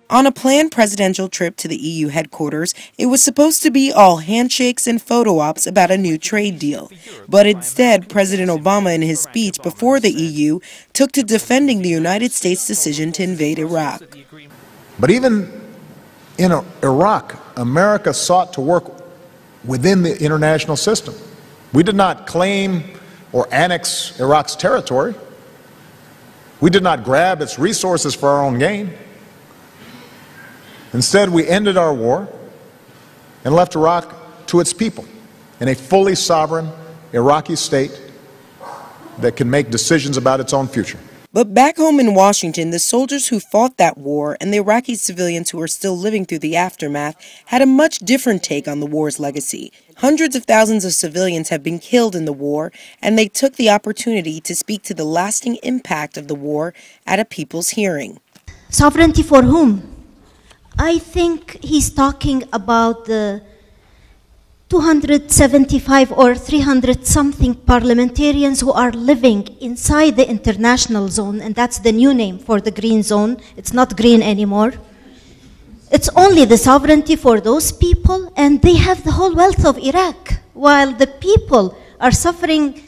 On a planned presidential trip to the EU headquarters, it was supposed to be all handshakes and photo ops about a new trade deal. But instead, President Obama, in his speech before the EU, took to defending the United States' decision to invade Iraq. But even in Iraq, America sought to work within the international system. We did not claim or annex Iraq's territory. We did not grab its resources for our own gain. Instead, we ended our war and left Iraq to its people in a fully sovereign Iraqi state that can make decisions about its own future. But back home in Washington, the soldiers who fought that war and the Iraqi civilians who are still living through the aftermath had a much different take on the war's legacy. Hundreds of thousands of civilians have been killed in the war, and they took the opportunity to speak to the lasting impact of the war at a people's hearing. Sovereignty for whom? I think he's talking about the 275 or 300 something parliamentarians who are living inside the international zone, and that's the new name for the green zone. It's not green anymore. It's only the sovereignty for those people, and they have the whole wealth of Iraq, while the people are suffering.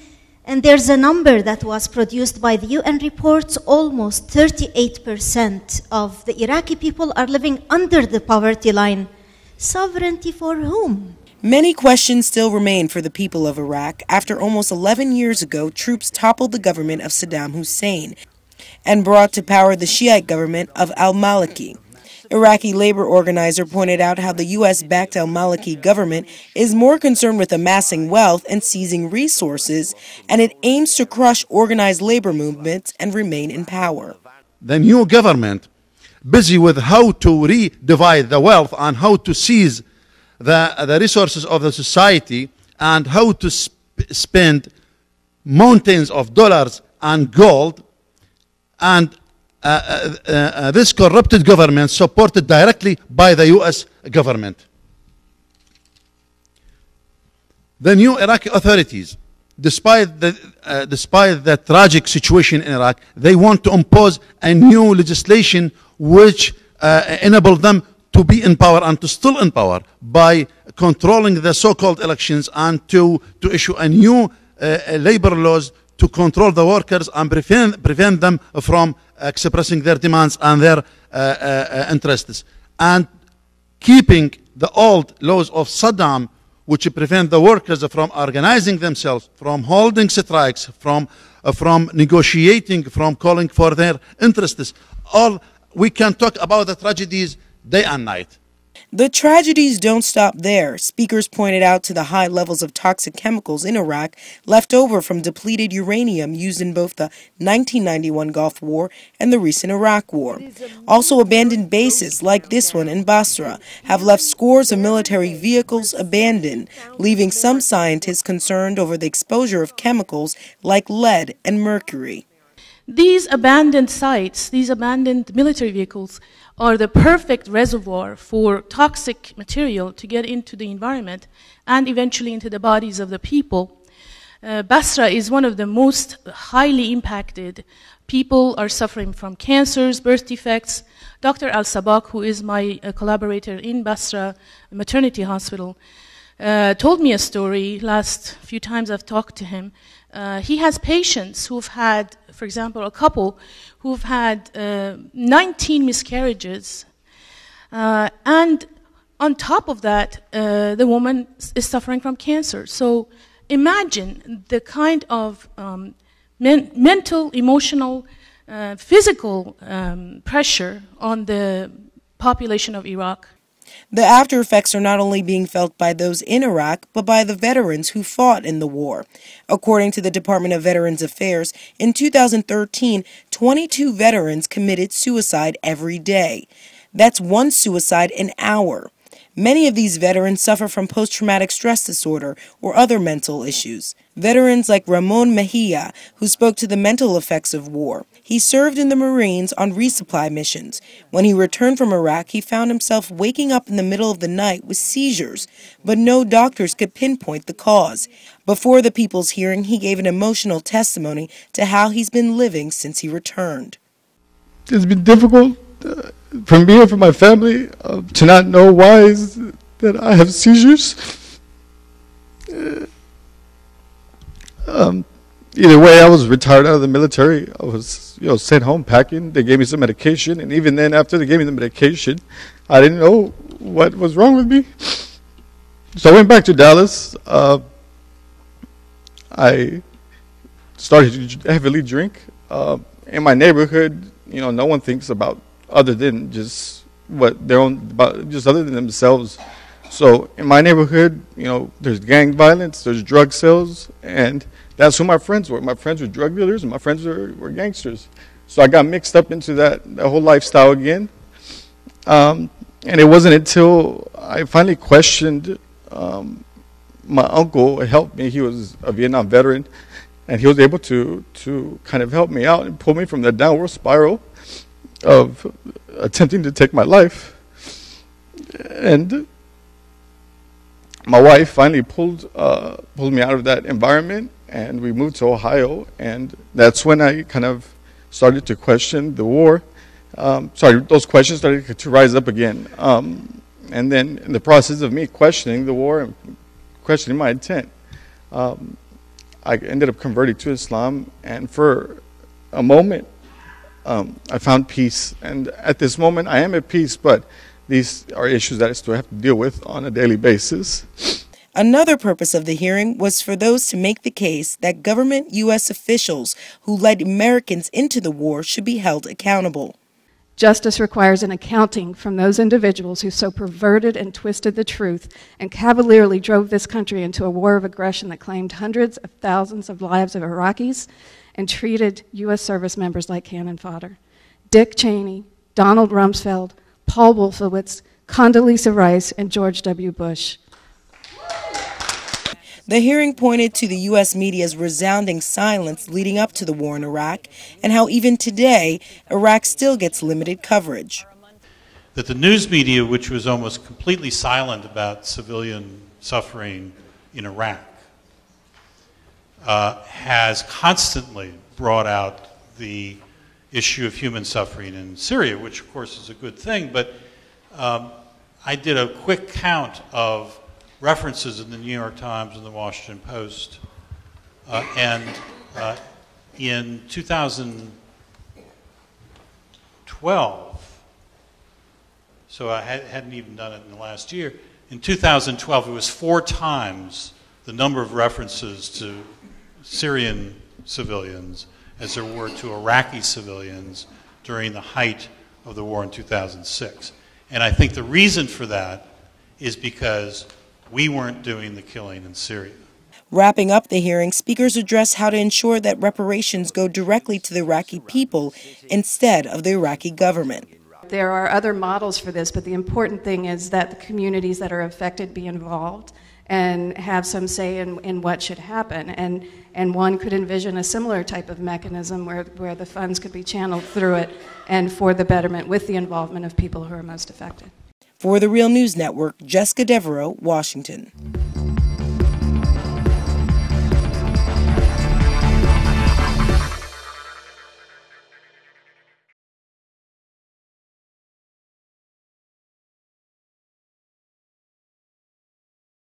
And there's a number that was produced by the UN reports. Almost 38% of the Iraqi people are living under the poverty line. Sovereignty for whom? Many questions still remain for the people of Iraq after almost 11 years ago troops toppled the government of Saddam Hussein and brought to power the Shiite government of al-Malaki. Iraqi labor organizer pointed out how the U.S.-backed al-Malaki government is more concerned with amassing wealth and seizing resources, and it aims to crush organized labor movements and remain in power. The new government, busy with how to redivide the wealth and how to seize the resources of the society and how to spend mountains of dollars and gold, and this corrupted government supported directly by the U.S. government. The new Iraqi authorities, despite the tragic situation in Iraq, they want to impose a new legislation which enables them to be in power and to still in power by controlling the so-called elections and to issue a new labor laws to control the workers and prevent them from expressing their demands and their interests, and keeping the old laws of Saddam, which prevent the workers from organizing themselves, from holding strikes, from negotiating, from calling for their interests. All we can talk about the tragedies day and night. The tragedies don't stop there. Speakers pointed out to the high levels of toxic chemicals in Iraq left over from depleted uranium used in both the 1991 Gulf War and the recent Iraq War. Also, abandoned bases like this one in Basra have left scores of military vehicles abandoned, leaving some scientists concerned over the exposure of chemicals like lead and mercury. These abandoned sites, these abandoned military vehicles, are the perfect reservoir for toxic material to get into the environment and eventually into the bodies of the people. Basra is one of the most highly impacted. People are suffering from cancers, birth defects. Dr. Al-Sabak, who is my collaborator in Basra Maternity Hospital, told me a story last few times I've talked to him. He has patients who've had, for example, a couple who've had 19 miscarriages. And on top of that, the woman is suffering from cancer. So imagine the kind of mental, emotional, physical pressure on the population of Iraq. The after effects are not only being felt by those in Iraq, but by the veterans who fought in the war. According to the Department of Veterans Affairs, in 2013, 22 veterans committed suicide every day. That's one suicide an hour. Many of these veterans suffer from post-traumatic stress disorder or other mental issues. Veterans like Ramon Mejia, who spoke to the mental effects of war. He served in the Marines on resupply missions. When he returned from Iraq, he found himself waking up in the middle of the night with seizures, but no doctors could pinpoint the cause. Before the people's hearing, he gave an emotional testimony to how he's been living since he returned. It's been difficult. for me and for my family, to not know why is that I have seizures. Either way, I was retired out of the military. I was, sent home packing. They gave me some medication, and even then, after they gave me the medication, I didn't know what was wrong with me. So I went back to Dallas. I started to heavily drink. In my neighborhood, no one thinks about other than just just other than themselves. So in my neighborhood, there's gang violence, there's drug sales, and that's who my friends were. My friends were drug dealers, and my friends were gangsters. So I got mixed up into that whole lifestyle again. And it wasn't until I finally questioned my uncle helped me. He was a Vietnam veteran, and he was able to kind of help me out and pull me from the downward spiral of attempting to take my life. And my wife finally pulled me out of that environment, and we moved to Ohio, and that's when I kind of started to question the war. Those questions started to rise up again. And then in the process of me questioning the war and questioning my intent, I ended up converting to Islam, and for a moment, I found peace. And at this moment, I am at peace, but these are issues that I still have to deal with on a daily basis. Another purpose of the hearing was for those to make the case that government U.S. officials who led Americans into the war should be held accountable. Justice requires an accounting from those individuals who so perverted and twisted the truth and cavalierly drove this country into a war of aggression that claimed hundreds of thousands of lives of Iraqis and treated U.S. service members like cannon fodder. Dick Cheney, Donald Rumsfeld, Paul Wolfowitz, Condoleezza Rice, and George W. Bush. The hearing pointed to the U.S. media's resounding silence leading up to the war in Iraq, and how even today, Iraq still gets limited coverage. That the news media, which was almost completely silent about civilian suffering in Iraq, has constantly brought out the issue of human suffering in Syria, which of course is a good thing, but I did a quick count of references in the New York Times and the Washington Post, and in 2012, so I hadn't even done it in the last year, in 2012 it was 4 times the number of references to Syrian civilians as there were to Iraqi civilians during the height of the war in 2006. And I think the reason for that is because we weren't doing the killing in Syria. Wrapping up the hearing, speakers addressed how to ensure that reparations go directly to the Iraqi people instead of the Iraqi government. There are other models for this, but the important thing is that the communities that are affected be involved and have some say in what should happen. And one could envision a similar type of mechanism where the funds could be channeled through it and for the betterment with the involvement of people who are most affected. For the Real News Network, Jessica Devereaux, Washington.